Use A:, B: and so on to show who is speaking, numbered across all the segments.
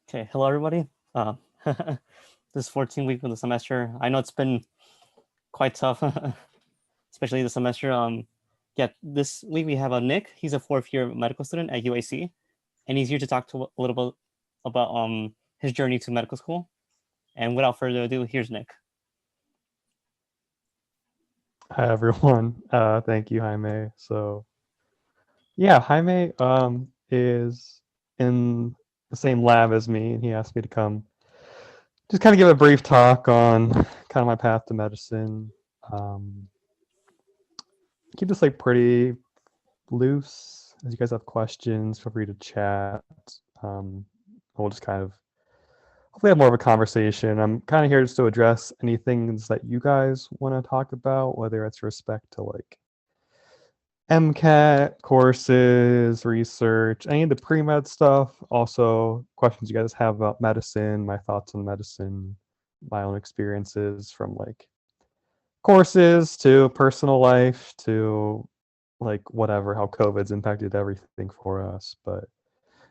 A: Okay, hello everybody. This 14th week of the semester. I know it's been quite tough, especially the semester. Yeah, this week we have Nick. He's a fourth year medical student at UAC, and he's here to talk to a little bit about his journey to medical school. And without further ado, here's Nick.
B: Hi everyone. Thank you, Jaime. So yeah, Jaime is in the same lab as me, and he asked me to come just kind of give a brief talk on kind of my path to medicine. Um, Keep this like pretty loose. As you guys have questions, feel free to chat. Um, we'll just kind of hopefully have more of a conversation. I'm kind of here just to address any things that you guys want to talk about, whether it's respect to like MCAT courses, research, any of the pre-med stuff. Also, questions you guys have about medicine, my thoughts on medicine, my own experiences from like courses to personal life to like whatever, how COVID's impacted everything for us. But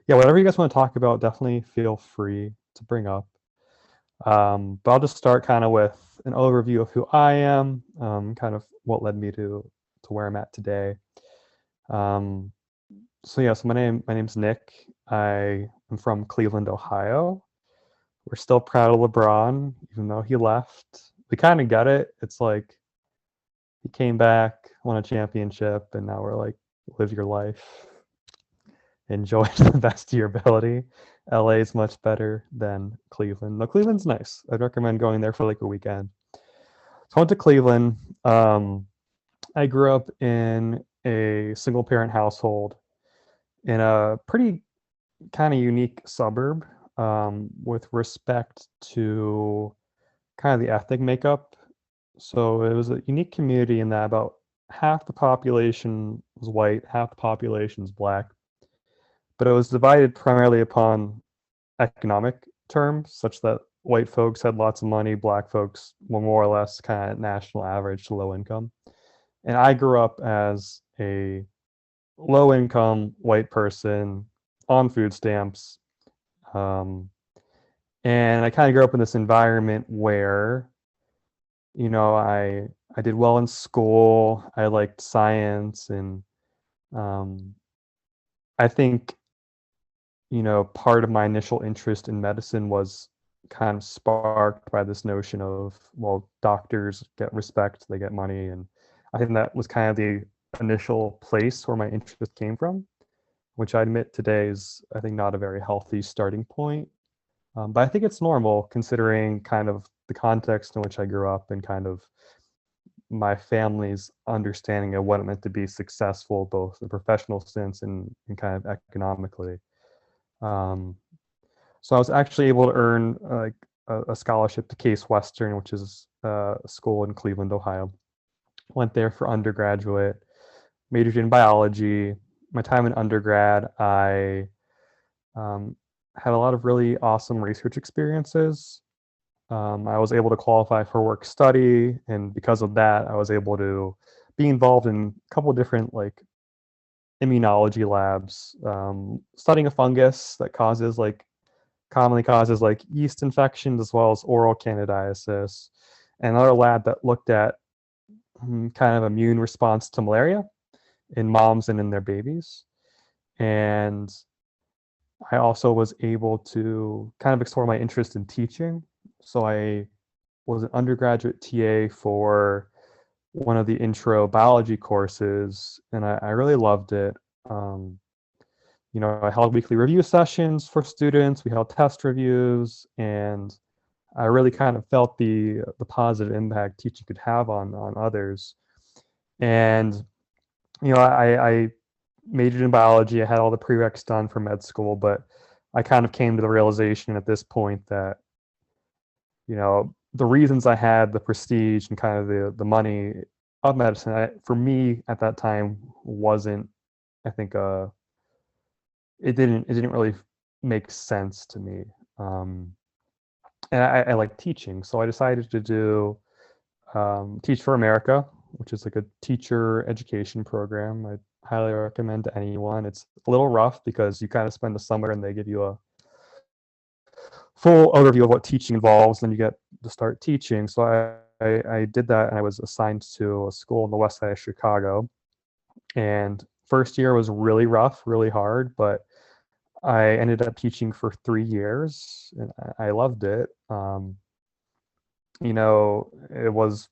B: yeah, whatever you guys want to talk about, definitely feel free to bring up. But I'll just start kind of with an overview of who I am, kind of what led me to where I'm at today. Um, so my name's Nick. I am from Cleveland, Ohio. We're still proud of LeBron, even though he left. We kind of get it. It's like he came back, won a championship, and now we're like, live your life, enjoy to the best of your ability. LA is much better than Cleveland. No, Cleveland's nice. I'd recommend going there for like a weekend. So I went to Cleveland. I grew up in a single parent household in a pretty kind of unique suburb with respect to kind of the ethnic makeup. So it was a unique community in that about half the population was white, half the population was black, but it was divided primarily upon economic terms, such that white folks had lots of money, black folks were more or less kind of national average to low income. And I grew up as a low income white person on food stamps. Um, and I kind of grew up in this environment where, I did well in school. I liked science, and um, I think part of my initial interest in medicine was kind of sparked by this notion of, well, doctors get respect, they get money, and I think that was kind of the initial place where my interest came from, which I admit today is, I think, not a very healthy starting point. But I think it's normal considering kind of the context in which I grew up and kind of my family's understanding of what it meant to be successful, both in a professional sense and kind of economically. Um, so I was actually able to earn like a scholarship to Case Western, which is a school in Cleveland, Ohio. Went there for undergraduate, majored in biology. My time in undergrad, I um, had a lot of really awesome research experiences. I was able to qualify for work study, and because of that, I was able to be involved in a couple of different like immunology labs, studying a fungus that commonly causes like yeast infections as well as oral candidiasis, and another lab that looked at kind of immune response to malaria in moms and in their babies. And I also was able to kind of explore my interest in teaching. So I was an undergraduate TA for one of the intro biology courses, and I really loved it. Um, I held weekly review sessions for students. We held test reviews, and I really kind of felt the positive impact teaching could have on others. And I majored in biology. I had all the prereqs done for med school, but I kind of came to the realization at this point that the reasons I had the prestige and kind of the money of medicine, for me at that time wasn't, I think, it didn't really make sense to me. Um, and I like teaching, so I decided to do Teach for America, which is like a teacher education program. I highly recommend to anyone. It's a little rough because you kind of spend the summer and they give you full overview of what teaching involves. Then you get to start teaching. So I did that, and I was assigned to a school in the west side of Chicago. And first year was really rough, really hard, but I ended up teaching for 3 years, and I loved it. It was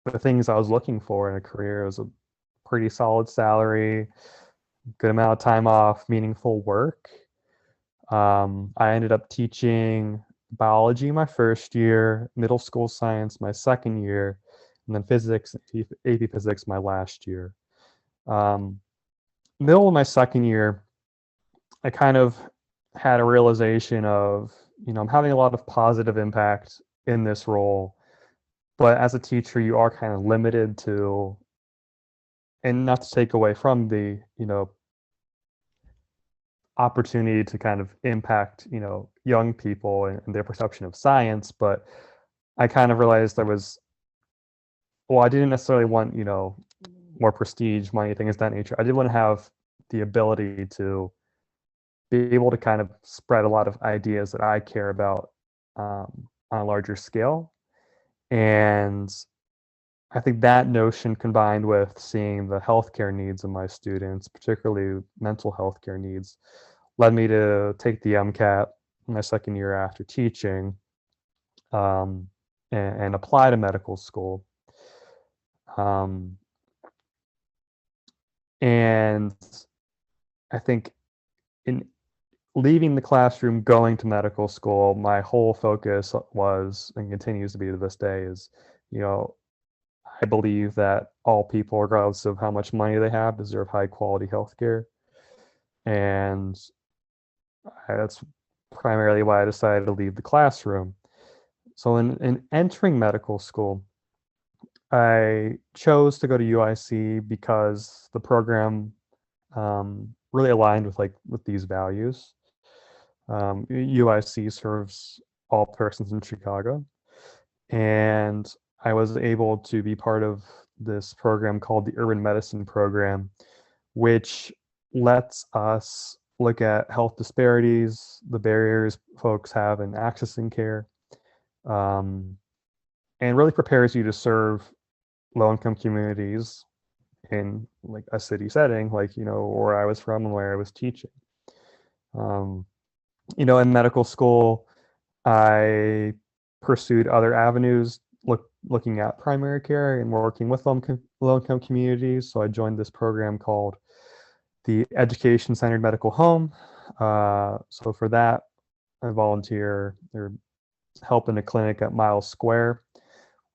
B: the things I was looking for in a career. It was a pretty solid salary, good amount of time off, meaningful work. I ended up teaching biology my first year, middle school science my second year, and then physics, AP physics my last year. Um, Middle of my second year, I kind of had a realization of, I'm having a lot of positive impact in this role, but as a teacher, you are kind of limited to, and not to take away from the, opportunity to kind of impact, young people and their perception of science. But I kind of realized I didn't necessarily want, more prestige, money, things of that nature. I did want to have the ability to be able to kind of spread a lot of ideas that I care about on a larger scale. And I think that notion combined with seeing the healthcare needs of my students, particularly mental health care needs, led me to take the MCAT my second year after teaching, and apply to medical school. Um, and I think in leaving the classroom, going to medical school, my whole focus was, and continues to be to this day, is, you know, I believe that all people, regardless of how much money they have, deserve high quality healthcare. And that's primarily why I decided to leave the classroom. So in entering medical school, I chose to go to UIC because the program really aligned with these values. UIC serves all persons in Chicago, and I was able to be part of this program called the Urban Medicine Program, which lets us look at health disparities, the barriers folks have in accessing care, um, and really prepares you to serve low-income communities in like a city setting, like where I was from and where I was teaching. Um, in medical school, I pursued other avenues, looking at primary care and working with low-income communities. So I joined this program called the Education Centered Medical Home. So for that, I volunteer or help in a clinic at Miles Square,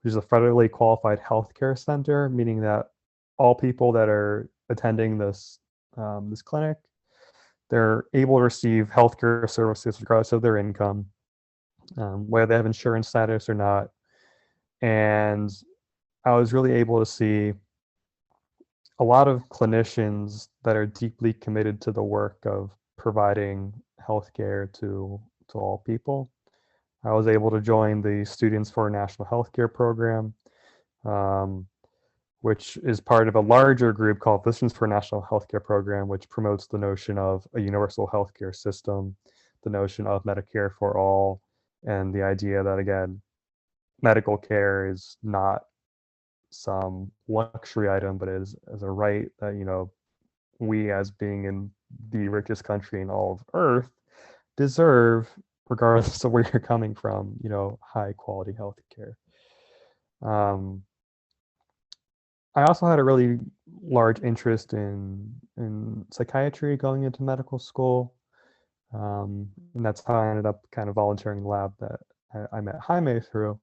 B: which is a federally qualified healthcare center, meaning that all people that are attending this clinic, they're able to receive healthcare services regardless of their income, whether they have insurance status or not. And I was really able to see a lot of clinicians that are deeply committed to the work of providing healthcare to all people. I was able to join the Students for a National Healthcare Program, um, which is part of a larger group called Physicians for a National Healthcare Program, which promotes the notion of a universal healthcare system, the notion of Medicare for all, and the idea that, again, medical care is not some luxury item, but is as a right that, we, as being in the richest country in all of Earth, deserve, regardless of where you're coming from, high quality health care. I also had a really large interest in psychiatry going into medical school. And that's how I ended up kind of volunteering in the lab that I met Jaime through.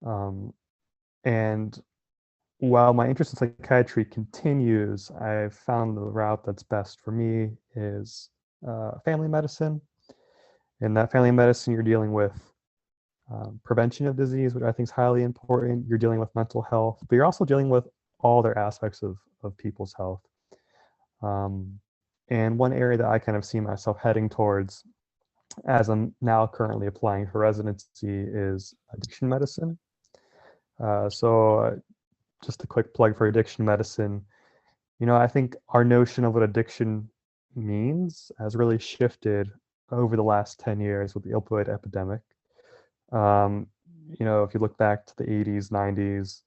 B: And while my interest in psychiatry continues, I've found the route that's best for me is family medicine. In that family medicine, you're dealing with prevention of disease, which I think is highly important. You're dealing with mental health, but you're also dealing with all other aspects of people's health. And one area that I kind of see myself heading towards, as I'm now currently applying for residency, is addiction medicine. So just a quick plug for addiction medicine. I think our notion of what addiction means has really shifted over the last 10 years with the opioid epidemic. Um, if you look back to the 80s, 90s,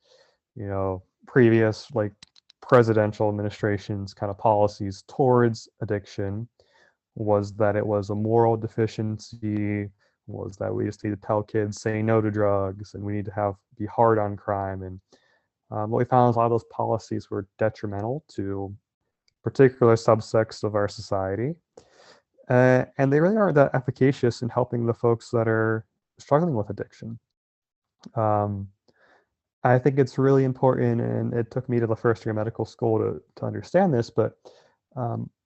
B: previous like presidential administrations kind of policies towards addiction was that it was a moral deficiency, was that we just need to tell kids say no to drugs and we need to be hard on crime. And what we found is a lot of those policies were detrimental to particular subsects of our society. And they really aren't that efficacious in helping the folks that are struggling with addiction. Um, I think it's really important, and it took me to the first year of medical school to understand this, but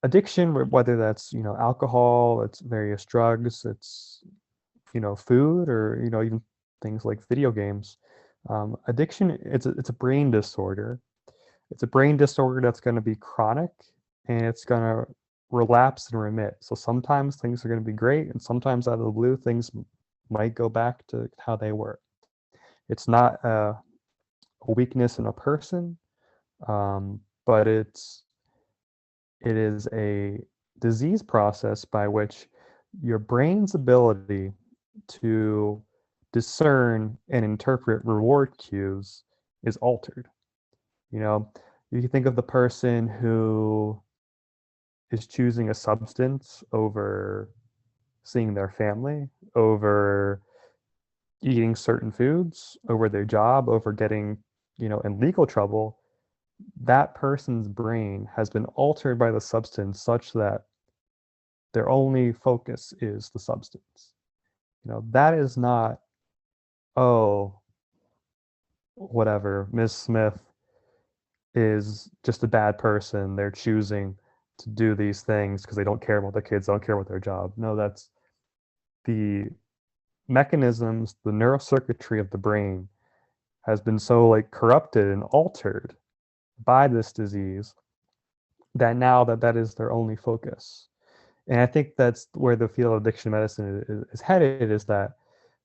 B: addiction, whether that's, alcohol, it's various drugs, it's, food, or, even things like video games. Addiction, it's a brain disorder. It's a brain disorder that's going to be chronic, and it's going to relapse and remit. So sometimes things are going to be great, and sometimes out of the blue, things might go back to how they were. It's not a weakness in a person, but it is a disease process by which your brain's ability to discern and interpret reward cues is altered. You know, you think of the person who is choosing a substance over seeing their family, over eating certain foods, over their job, over getting, in legal trouble. That person's brain has been altered by the substance such that their only focus is the substance. That is not, oh, whatever, Ms. Smith is just a bad person. They're choosing to do these things because they don't care about their kids, don't care about their job. No, that's the mechanisms, the neurocircuitry of the brain has been so like corrupted and altered by this disease that now that is their only focus. And I think that's where the field of addiction medicine is headed, is that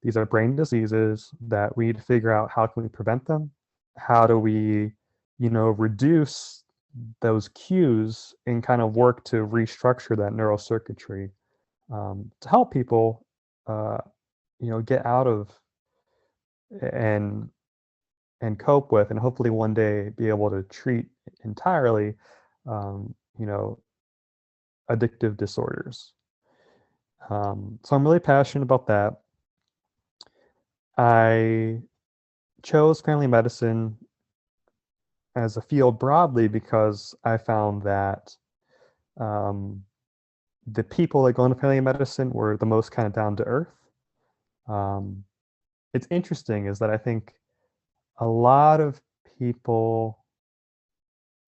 B: these are brain diseases that we need to figure out how can we prevent them? How do we, reduce those cues and kind of work to restructure that neurocircuitry to help people, get out of and cope with, and hopefully one day be able to treat entirely, um, you know, addictive disorders. So I'm really passionate about that. I chose family medicine as a field broadly because I found that um, the people that go into family medicine were the most kind of down to earth. Um, it's interesting is that I think a lot of people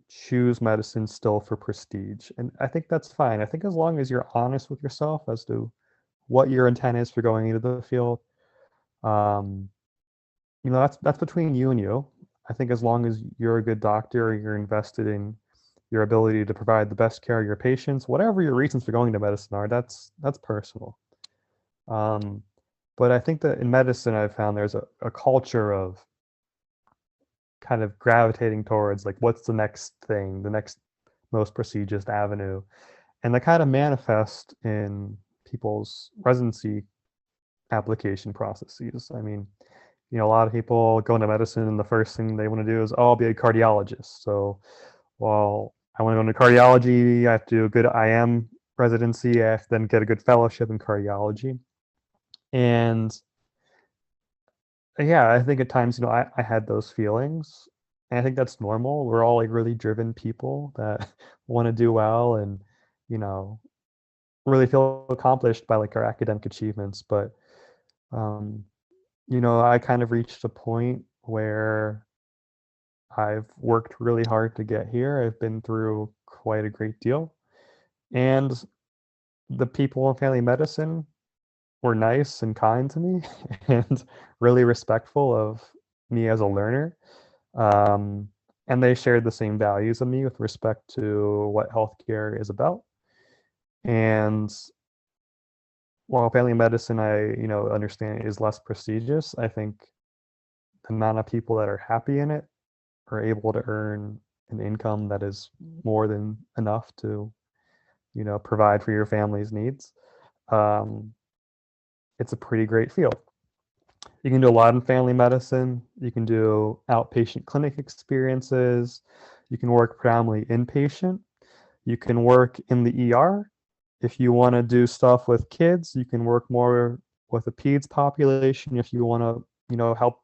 B: choose medicine still for prestige, and I think that's fine. I think as long as you're honest with yourself as to what your intent is for going into the field, um, that's between you and you. I think as long as you're a good doctor, you're invested in your ability to provide the best care of your patients, whatever your reasons for going to medicine are, that's personal. Um, but I think that in medicine, I've found there's a culture of kind of gravitating towards like what's the next thing, the next most prestigious avenue, and they kind of manifest in people's residency application processes. I mean, a lot of people go into medicine and the first thing they want to do is, oh, I'll be a cardiologist. So, well, I want to go into cardiology. I have to do a good IM residency. I have to then get a good fellowship in cardiology. And yeah, I think at times, I had those feelings. And I think that's normal. We're all like really driven people that want to do well and, you know, really feel accomplished by like our academic achievements. But, um, I kind of reached a point where I've worked really hard to get here. I've been through quite a great deal. And the people in family medicine were nice and kind to me and really respectful of me as a learner. Um, and they shared the same values of me with respect to what healthcare is about. And while family medicine, I, understand is less prestigious, I think the amount of people that are happy in it are able to earn an income that is more than enough to, provide for your family's needs. um, it's a pretty great field. You can do a lot in family medicine. You can do outpatient clinic experiences. You can work predominantly inpatient. You can work in the ER. If you want to do stuff with kids, you can work more with the peds population. If you want to, help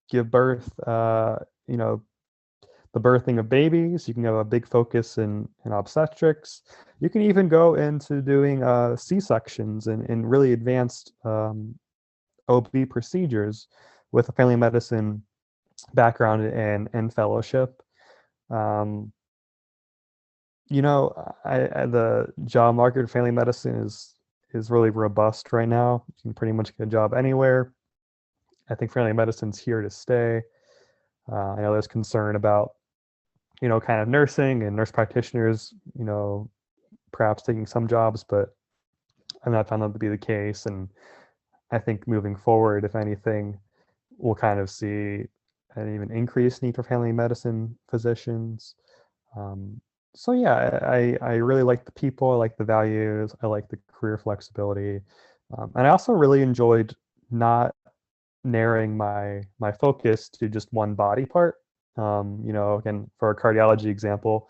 B: give birth, the birthing of babies, you can have a big focus in obstetrics. You can even go into doing C-sections and really advanced OB procedures with a family medicine background and fellowship. Um, the job market for family medicine is really robust right now. You can pretty much get a job anywhere. I think family medicine's here to stay. I know there's concern about, kind of nursing and nurse practitioners, perhaps taking some jobs, but I've not found that to be the case. And I think moving forward, if anything, we'll kind of see an even increased need for family medicine physicians. Um, so yeah, I really like the people, I like the values, I like the career flexibility, and I also really enjoyed not narrowing my focus to just one body part. Again, for a cardiology example,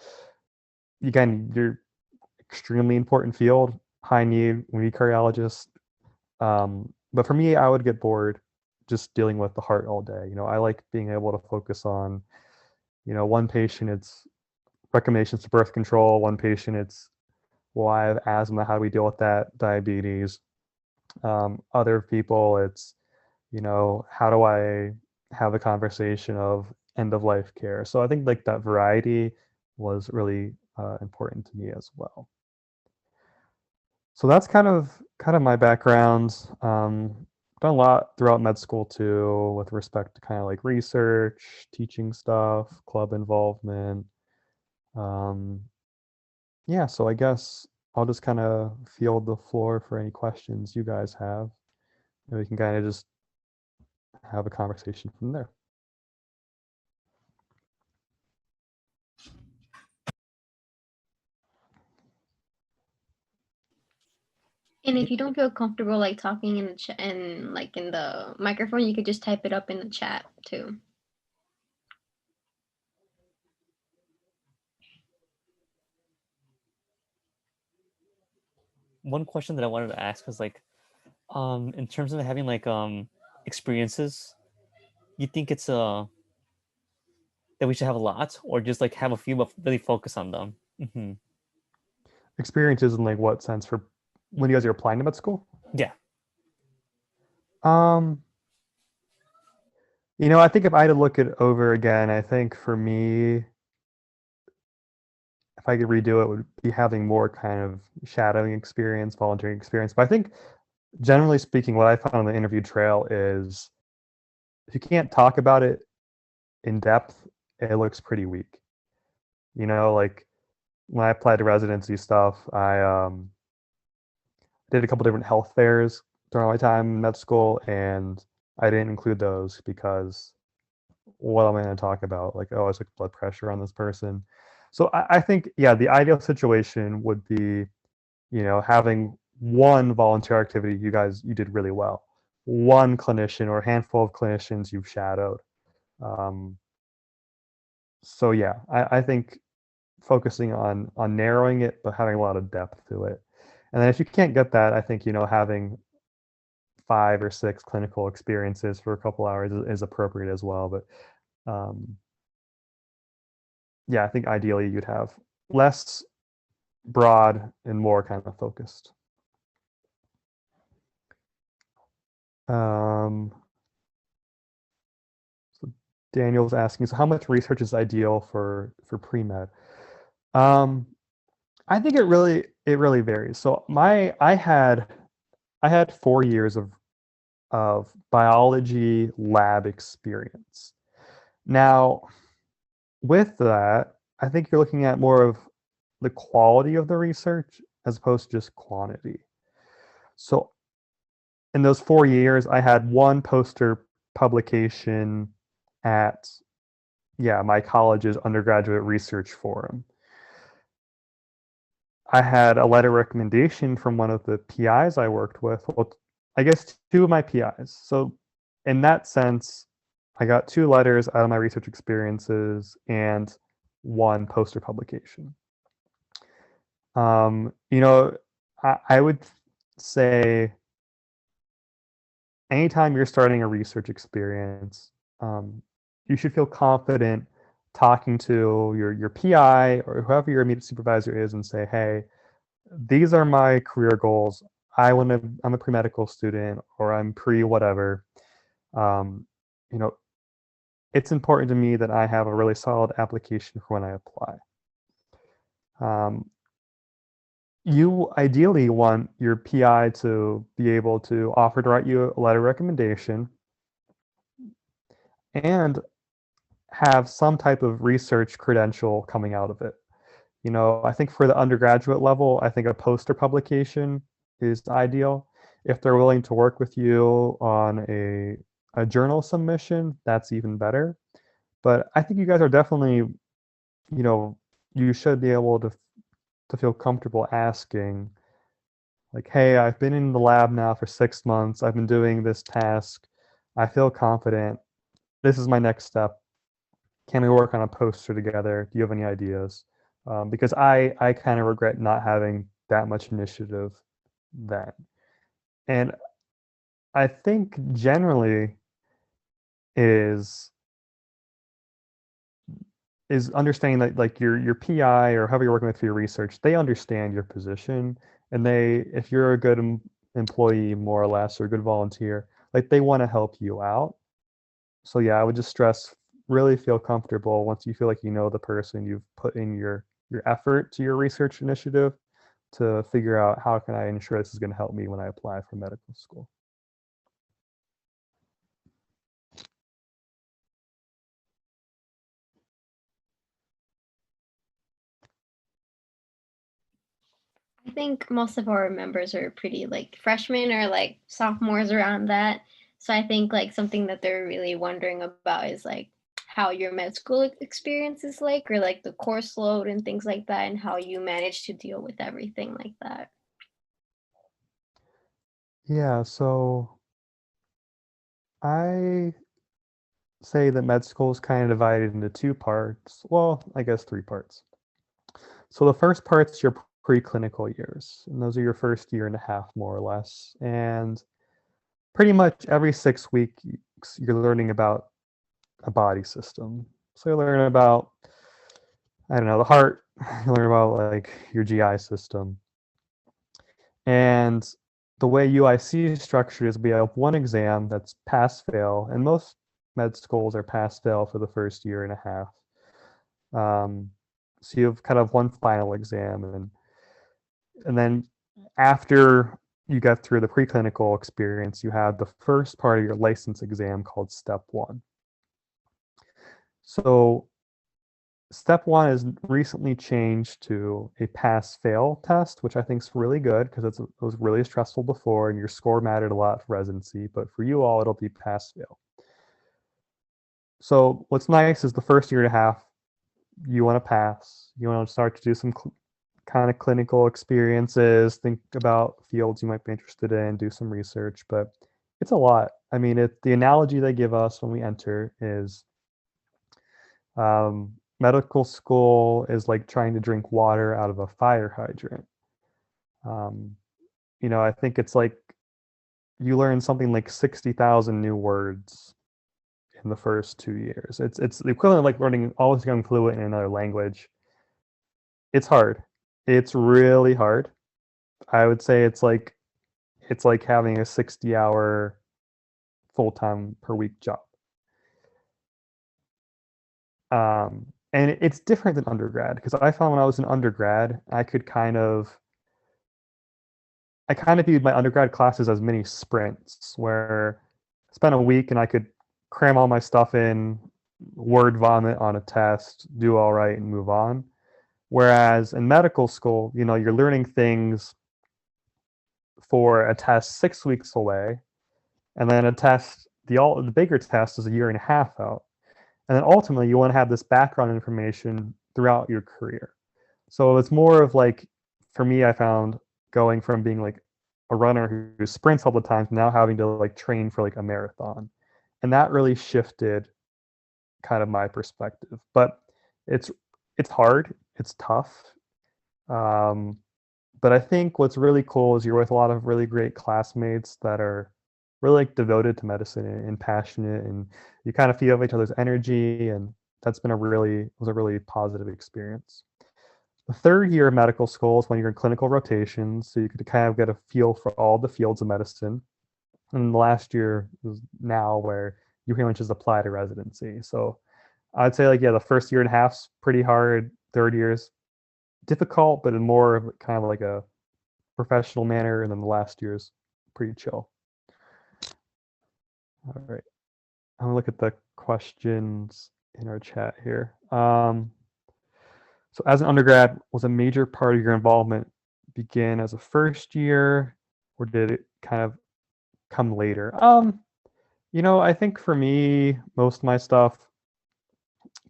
B: again, you're extremely important field, high need, we need cardiologists. But for me, I would get bored just dealing with the heart all day. I like being able to focus on, one patient, it's recommendations to birth control. One patient, it's, well, I have asthma. How do we deal with that? Diabetes. Other people, it's, how do I have a conversation of end of life care? So I think like that variety was really important to me as well. So that's kind of my background. Done a lot throughout med school too, with respect to kind of like research, teaching stuff, club involvement. Um, yeah, so I guess I'll just kind of field the floor for any questions you guys have, and we can kind of just have a conversation from there.
C: And if you don't feel comfortable like talking in the chat and like in the microphone, you could just type it up in the chat too.
A: One question that I wanted to ask was like, in terms of having like experiences, you think it's that we should have a lot, or just like have a few but really focus on them? Mm-hmm.
B: Experiences in like what sense for when you guys are applying to med school?
A: Yeah.
B: Um, I think if I had to look it over again, I think for me, if I could redo it, would be having more kind of shadowing experience, volunteering experience. But I think generally speaking, what I found on the interview trail is if you can't talk about it in depth, it looks pretty weak. Like when I applied to residency stuff, I did a couple different health fairs during my time in med school, and I didn't include those because what am I going to talk about? Like, oh, I took blood pressure on this person. So I think, yeah, the ideal situation would be, having one volunteer activity you did really well, one clinician or a handful of clinicians you've shadowed. Um, so yeah, I think focusing on narrowing it, but having a lot of depth to it. And then if you can't get that, I think having 5 or 6 clinical experiences for a couple hours is appropriate as well. But yeah, I think ideally you'd have less broad and more kind of focused. So Daniel's asking, so how much research is ideal for pre-med? I think it really varies. So I had 4 years of biology lab experience. Now, with that, I think you're looking at more of the quality of the research as opposed to just quantity. So in those 4 years, I had one poster publication at my college's undergraduate research forum. I had a letter recommendation from one of the PIs I worked with. Well, I guess two of my PIs. So in that sense, I got 2 letters out of my research experiences and 1 poster publication. You know, I would say anytime you're starting a research experience, you should feel confident talking to your PI or whoever your immediate supervisor is and say, hey, these are my career goals. I'm a pre-medical student or I'm pre-whatever. Um, you know, it's important to me that I have a really solid application for when I apply. You ideally want your PI to be able to offer to write you a letter of recommendation and have some type of research credential coming out of it. You know, I think for the undergraduate level, I think a poster publication is ideal. If they're willing to work with you on a journal submission, that's even better. But I think you guys are definitely, you know, you should be able to feel comfortable asking, like, hey, I've been in the lab now for 6 months. I've been doing this task. I feel confident. This is my next step. Can we work on a poster together? Do you have any ideas? Because I kind of regret not having that much initiative then. And I think generally is understanding that like your PI or whoever you're working with for your research, they understand your position, and if you're a good employee more or less or a good volunteer, like they want to help you out. So yeah, I would just stress really feel comfortable once you feel like you know the person, you've put in your effort to your research initiative to figure out how can I ensure this is going to help me when I apply for medical school.
C: I think most of our members are pretty like freshmen or like sophomores around that. So I think like something that they're really wondering about is like how your med school experience is like, or like the course load and things like that, and how you manage to deal with everything like that.
B: Yeah, so I say that med school is kind of divided into 2 parts. Well, I guess 3 parts. So the first part's your preclinical years, and those are your first year and a half, more or less. And pretty much every 6 weeks, you're learning about a body system. So you learn about, I don't know, the heart, you learn about like your GI system. And the way UIC is structured is we have 1 exam that's pass fail, and most med schools are pass fail for the first year and a half. So you have kind of 1 final exam, and then after you get through the preclinical experience, you have the first part of your license exam called Step 1. So Step 1 is recently changed to a pass-fail test, which I think is really good because it was really stressful before and your score mattered a lot for residency, but for you all, it'll be pass-fail. So what's nice is the first year and a half, you want to pass. You want to start to do some kind of clinical experiences, think about fields you might be interested in, do some research, but it's a lot. I mean, the analogy they give us when we enter is medical school is like trying to drink water out of a fire hydrant. You know, I think it's like you learn something like 60,000 new words in the first 2 years. It's the equivalent of like learning always becoming fluent in another language. It's hard. It's really hard. I would say it's like having a 60-hour full-time per week job. And it's different than undergrad because I found when I was an undergrad, I kind of viewed my undergrad classes as mini sprints where I spent a week and I could cram all my stuff in, word vomit on a test, do all right, and move on. Whereas in medical school, you know, you're learning things for a test 6 weeks away, and then a test, the bigger test is a year and a half out. And then ultimately, you want to have this background information throughout your career. So it's more of like for me, I found going from being like a runner who sprints all the time to now having to like train for like a marathon. And that really shifted kind of my perspective. But it's it's hard, it's tough. Um, but I think what's really cool is you're with a lot of really great classmates that are really like devoted to medicine and passionate, and you kind of feed off each other's energy, and that's been a really was a really positive experience. The third year of medical school is when you're in clinical rotations, so you could kind of get a feel for all the fields of medicine. And the last year is now where you pretty much just apply to residency. So I'd say like yeah, the first year and a half's pretty hard. Third year's difficult, but in more of kind of like a professional manner, and then the last year's pretty chill. All right, I'm gonna look at the questions in our chat here. So as an undergrad, was a major part of your involvement begin as a first year, or did it kind of come later? I think for me, most of my stuff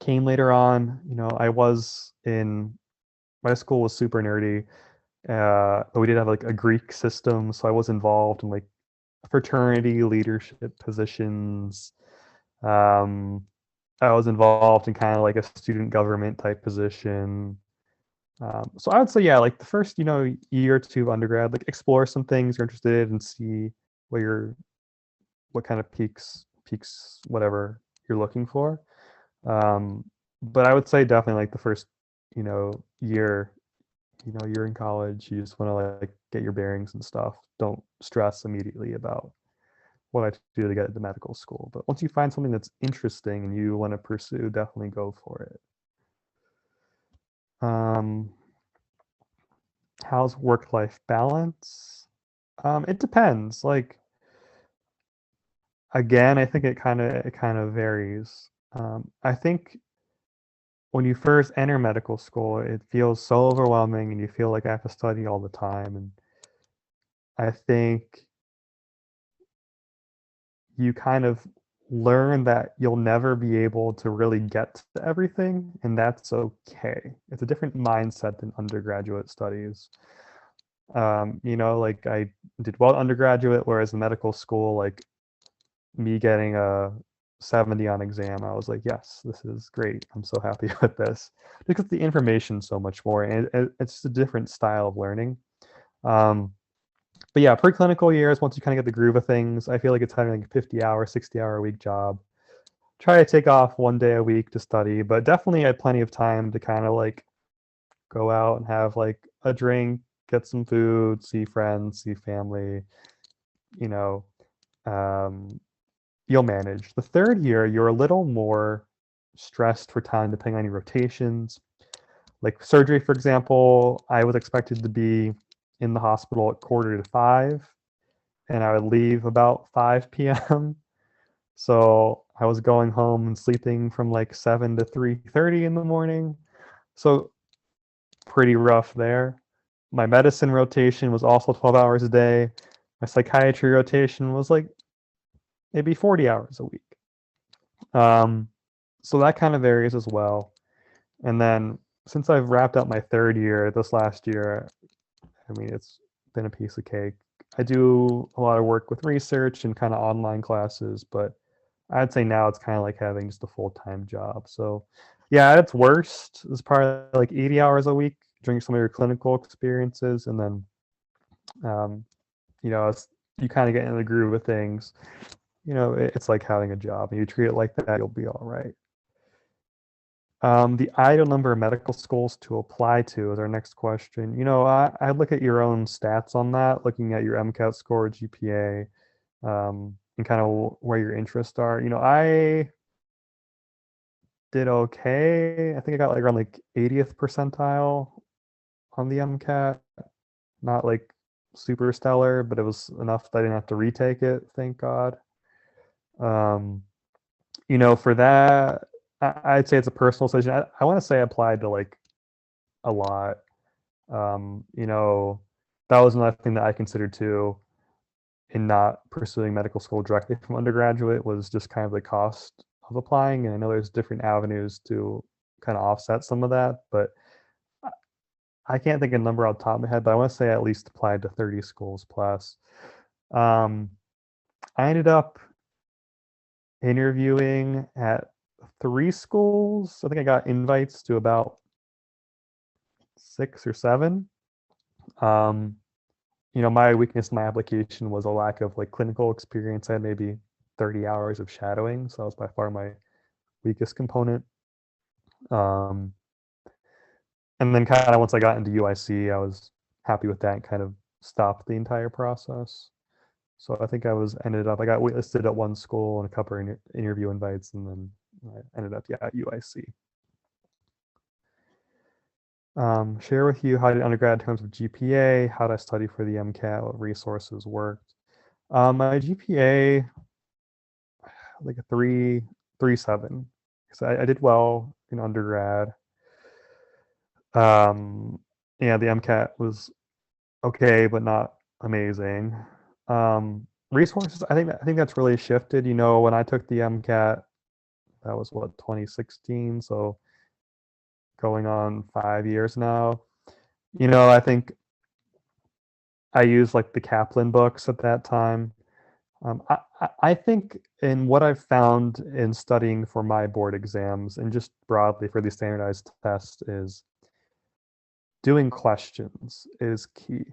B: came later on. I was in my school was super nerdy, but we did have like a Greek system, so I was involved in like fraternity leadership positions. Um, I was involved in kind of like a student government type position. So I would say, yeah, like the first, year or two of undergrad, like explore some things you're interested in and see what what kind of peaks whatever you're looking for. Um, but I would say definitely like the first, year, you're in college, you just want to like get your bearings and stuff. Don't stress immediately about what I do to get into medical school. But once you find something that's interesting and you want to pursue, definitely go for it. How's work-life balance? It depends. Like again, I think it kind of varies. I think when you first enter medical school, it feels so overwhelming and you feel like I have to study all the time. And I think you kind of learn that you'll never be able to really get to everything, and that's okay. It's a different mindset than undergraduate studies. Like I did well undergraduate, whereas in medical school, like me getting a 70 on exam, I was like, yes, this is great. I'm so happy with this because the information's so much more, and it's just a different style of learning. But yeah, preclinical years, once you kind of get the groove of things, I feel like it's having like a 50-hour, 60-hour a week job. Try to take off one day a week to study, but definitely had plenty of time to kind of like go out and have like a drink, get some food, see friends, see family. You know, um, you'll manage. The third year, you're a little more stressed for time depending on your rotations. Like surgery, for example, I was expected to be in the hospital at 4:45, and I would leave about 5 p.m. So I was going home and sleeping from like 7 to 3:30 in the morning. So pretty rough there. My medicine rotation was also 12 hours a day. My psychiatry rotation was like maybe 40 hours a week. So that kind of varies as well. And then since I've wrapped up my third year this last year, I mean, it's been a piece of cake. I do a lot of work with research and kind of online classes, but I'd say now it's kind of like having just a full-time job. So yeah, at its worst, it's probably like 80 hours a week during some of your clinical experiences. And then, um, as you kind of get into the groove of things, it's like having a job, and you treat it like that, you'll be all right. The ideal number of medical schools to apply to is our next question. I look at your own stats on that, looking at your MCAT score, GPA, and kind of where your interests are. I did okay. I think I got like around like 80th percentile on the MCAT. Not like super stellar, but it was enough that I didn't have to retake it, thank God. Um, for that, I'd say it's a personal decision. I want to say I applied to like a lot. Um, you know, that was another thing that I considered too in not pursuing medical school directly from undergraduate, was just kind of the cost of applying. And I know there's different avenues to kind of offset some of that, but I can't think of a number off the top of my head, but I want to say I at least applied to 30 schools plus. Um, I ended up interviewing at 3 schools. I think I got invites to about 6 or 7. Um, my weakness in my application was a lack of like clinical experience. I had maybe 30 hours of shadowing, so that was by far my weakest component. Um, and then kind of once I got into UIC, I was happy with that and kind of stopped the entire process. So I think I got waitlisted at one school and a couple of interview invites, and then I ended up at UIC. Share with you how I did undergrad in terms of GPA, how did I study for the MCAT, what resources worked. My GPA, like a 3.7, because I did well in undergrad. Yeah, the MCAT was okay, but not amazing. Resources, I think that's really shifted. When I took the MCAT, that was 2016, so going on 5 years now. I think I used like the Kaplan books at that time. I think in what I've found in studying for my board exams and just broadly for these standardized tests is doing questions is key.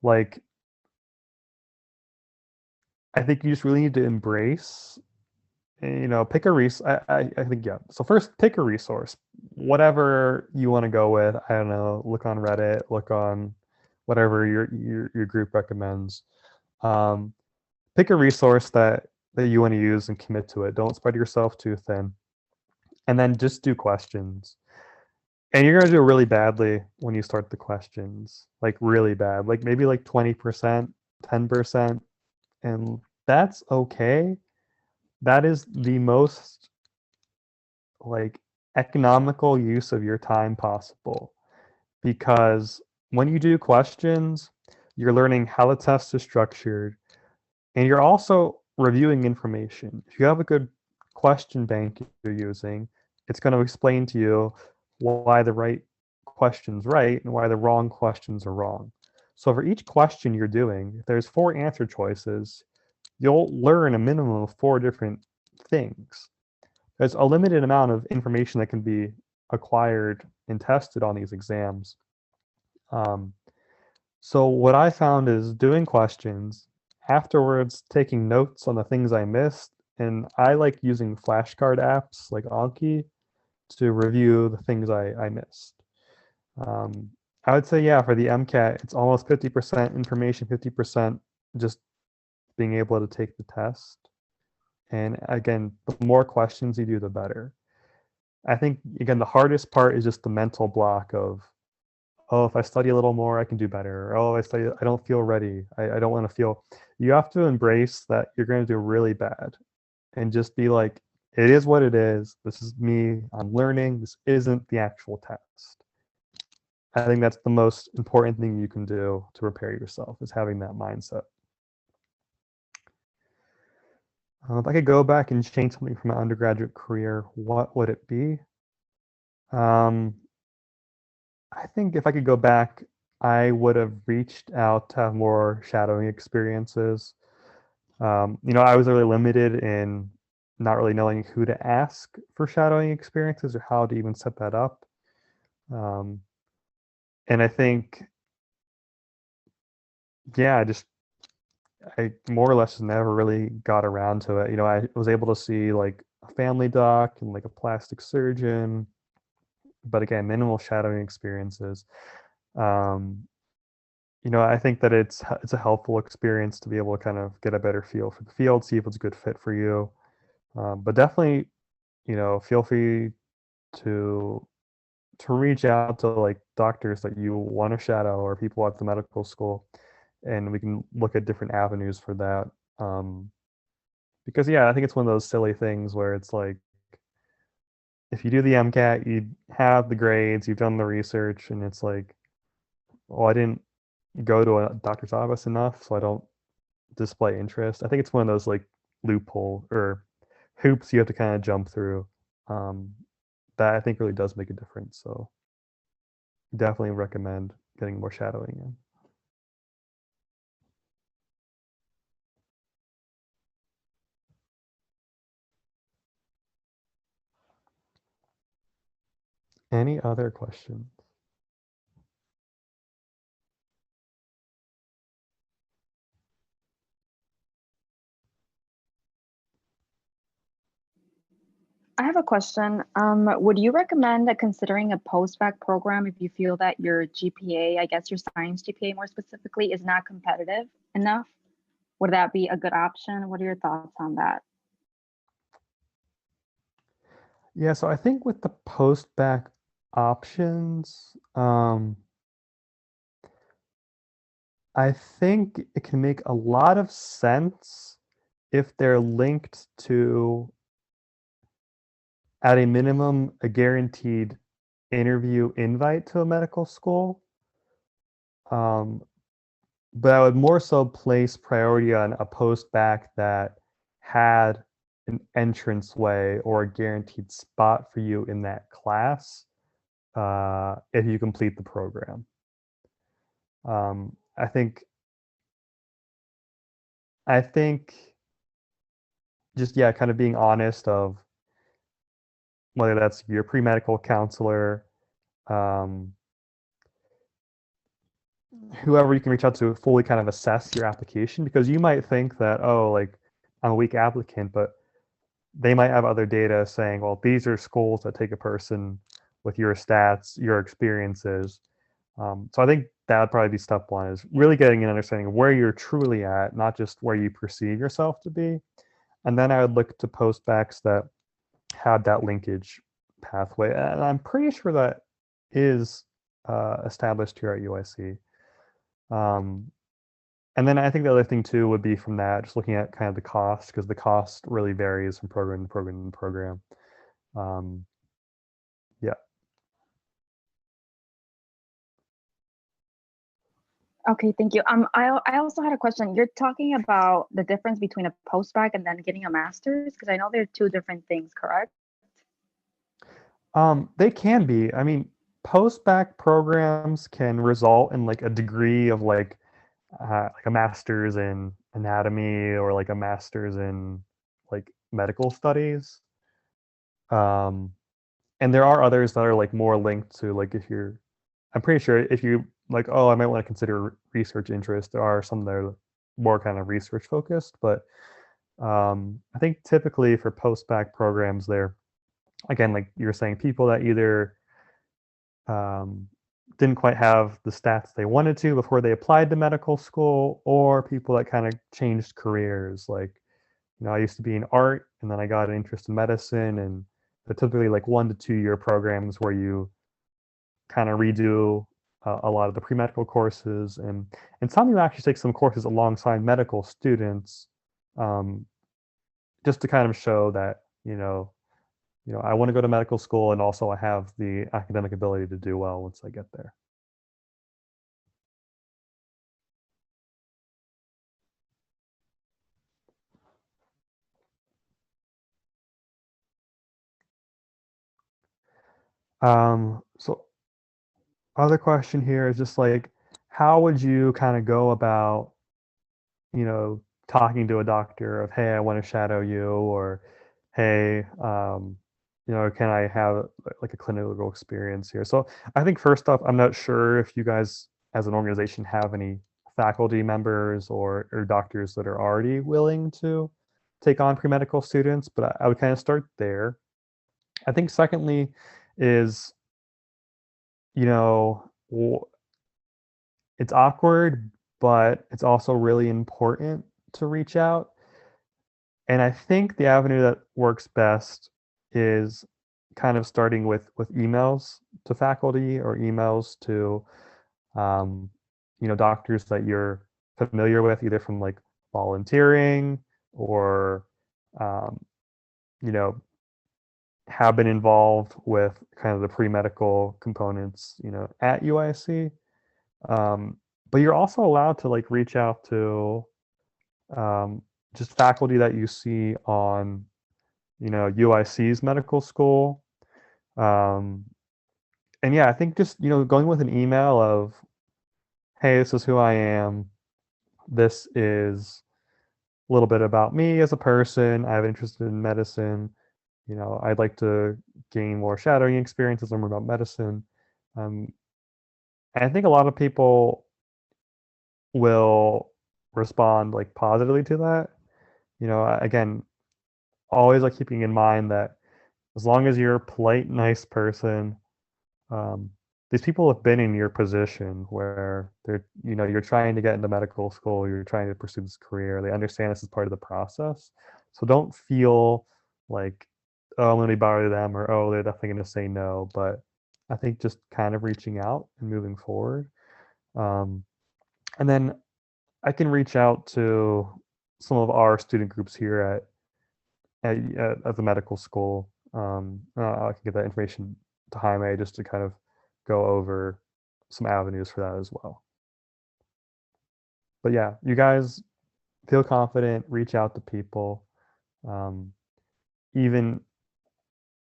B: Like, I think you just really need to embrace, pick a resource. I think, yeah. So first, pick a resource, whatever you want to go with. I don't know, look on Reddit, look on whatever your group recommends. Pick a resource that you want to use and commit to it. Don't spread yourself too thin. And then just do questions. And you're going to do really badly when you start the questions, like really bad, like maybe like 20%, 10%. And that's okay. That is the most like economical use of your time possible, because when you do questions, you're learning how the test is structured, and you're also reviewing information. If you have a good question bank you're using, it's going to explain to you why the right question's right and why the wrong questions are wrong. So for each question you're doing, if there's 4 answer choices, you'll learn a minimum of 4 different things. There's a limited amount of information that can be acquired and tested on these exams. So what I found is doing questions, afterwards taking notes on the things I missed, and I like using flashcard apps like Anki to review the things I missed. I would say, yeah, for the MCAT, it's almost 50% information, 50% just being able to take the test. And again, the more questions you do, the better. I think, again, the hardest part is just the mental block of, oh, if I study a little more, I can do better. Oh, I don't feel ready. I don't want to feel. You have to embrace that you're going to do really bad and just be like, it is what it is. This is me. I'm learning. This isn't the actual test. I think that's the most important thing you can do to prepare yourself, is having that mindset. If I could go back and change something from my undergraduate career, what would it be? I think if I could go back, I would have reached out to have more shadowing experiences. I was really limited in not really knowing who to ask for shadowing experiences or how to even set that up. And I think, yeah, I more or less never really got around to it. I was able to see like a family doc and like a plastic surgeon, but again, minimal shadowing experiences. I think that it's a helpful experience to be able to kind of get a better feel for the field, see if it's a good fit for you. But definitely, feel free to reach out to like doctors that you want to shadow or people at the medical school, and we can look at different avenues for that. Because yeah, I think it's one of those silly things where it's like, if you do the MCAT, you have the grades, you've done the research, and it's like, well, I didn't go to a doctor's office enough, so I don't display interest. I think it's one of those like loophole or hoops you have to kind of jump through, that I think really does make a difference. So definitely recommend getting more shadowing in. Any other questions?
D: I have a question. Would you recommend considering a post-bac program if you feel that your GPA, I guess your science GPA more specifically, is not competitive enough? Would that be a good option? What are your thoughts on that?
B: Yeah, so I think with the post-bac options, I think it can make a lot of sense if they're linked to, at a minimum, a guaranteed interview invite to a medical school. But I would more so place priority on a post-bac that had an entranceway or a guaranteed spot for you in that class if you complete the program. I think just, yeah, kind of being honest of whether that's your pre-medical counselor, um, whoever you can reach out to fully kind of assess your application, because you might think that, oh, like, I'm a weak applicant, but they might have other data saying, well, these are schools that take a person with your stats, your experiences. So I think that would probably be step one, is really getting an understanding of where you're truly at, not just where you perceive yourself to be. And then I would look to postbacks that had that linkage pathway. And I'm pretty sure that is established here at UIC. And then I think the other thing too would be from that, just looking at kind of the cost, because the cost really varies from program to program to program. Yeah.
D: Okay, thank you. I also had a question. You're talking about the difference between a post-bac and then getting a master's, because I know they're two different things, correct?
B: They can be. I mean, post-bac programs can result in like a degree of like a master's in anatomy or like a master's in like medical studies. Um, and there are others that are like more linked to like if you're, I'm pretty sure if you like, oh, I might want to consider research interest, there are some that are more kind of research focused, but I think typically for post-bac programs, they're, again, like you were saying, people that either didn't quite have the stats they wanted to before they applied to medical school, or people that kind of changed careers. Like, I used to be in art and then I got an interest in medicine, and they're typically like 1 to 2 year programs where you kind of redo a lot of the pre-medical courses, and some you actually take some courses alongside medical students, um, just to kind of show that I want to go to medical school, and also I have the academic ability to do well once I get there. So other question here is just like, how would you kind of go about, talking to a doctor of, hey, I want to shadow you, or hey, can I have like a clinical experience here? So I think first off, I'm not sure if you guys as an organization have any faculty members or doctors that are already willing to take on pre-medical students, but I would kind of start there. I think secondly is, you know, it's awkward, but it's also really important to reach out. And I think the avenue that works best is kind of starting with emails to faculty or emails to doctors that you're familiar with, either from like volunteering or um, you know have been involved with kind of the pre-medical components at UIC. But you're also allowed to like reach out to um, just faculty that you see on UIC's medical school. Um, And yeah, I think just, going with an email of, hey, this is who I am. This is a little bit about me as a person. I have an interest in medicine. I'd like to gain more shadowing experiences, learn more about medicine. And I think a lot of people will respond like positively to that. Again, always like keeping in mind that as long as you're a polite, nice person, um, these people have been in your position where you're trying to get into medical school, you're trying to pursue this career. They understand this is part of the process. So don't feel like, oh, I'm going to be bothered them, or, oh, they're definitely going to say no. But I think just kind of reaching out and moving forward. And then I can reach out to some of our student groups here at the medical school. I can get that information to Jaime just to kind of go over some avenues for that as well. But yeah, you guys feel confident, reach out to people. Even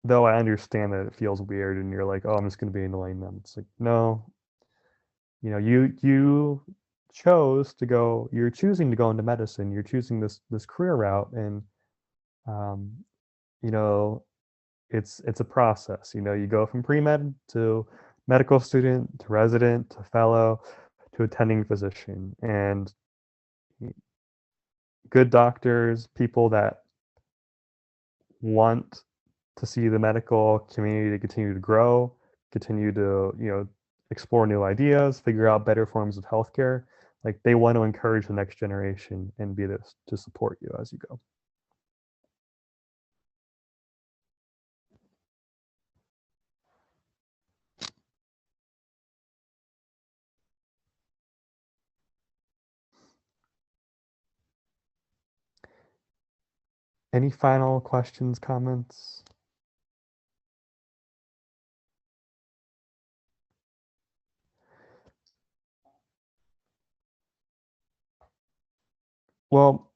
B: though I understand that it feels weird and you're like, oh, I'm just going to be annoying them. It's like, no, you chose to go, you're choosing to go into medicine, you're choosing this career route, and um, you know, it's a process. You go from pre-med to medical student to resident to fellow to attending physician, and good doctors, people that want to see the medical community to continue to grow, continue to explore new ideas, figure out better forms of healthcare. Like, they want to encourage the next generation and be there to support you as you go. Any final questions, comments? Well,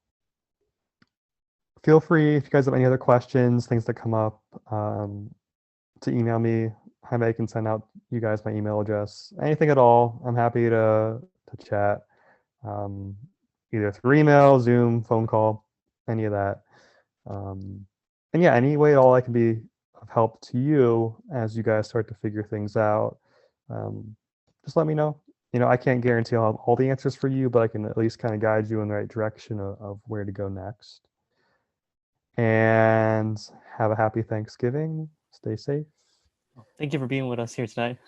B: feel free, if you guys have any other questions, things that come up, to email me. Jaime can send out you guys my email address. Anything at all, I'm happy to chat, either through email, Zoom, phone call, any of that. And yeah, any way at all I can be of help to you as you guys start to figure things out, just let me know. I can't guarantee I'll have all the answers for you, but I can at least kind of guide you in the right direction of where to go next. And have a happy Thanksgiving. Stay safe.
A: Thank you for being with us here tonight.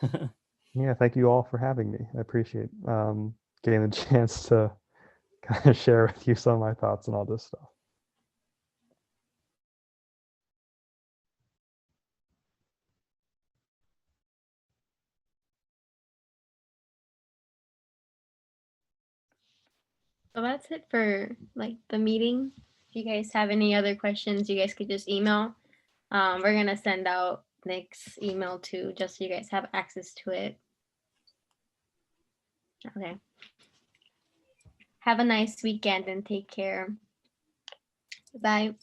B: Yeah, thank you all for having me. I appreciate getting the chance to kind of share with you some of my thoughts and all this stuff.
C: So that's it for like the meeting. If you guys have any other questions, you guys could just email. We're gonna send out Nick's email too, just so you guys have access to it. Okay. Have a nice weekend and take care. Bye.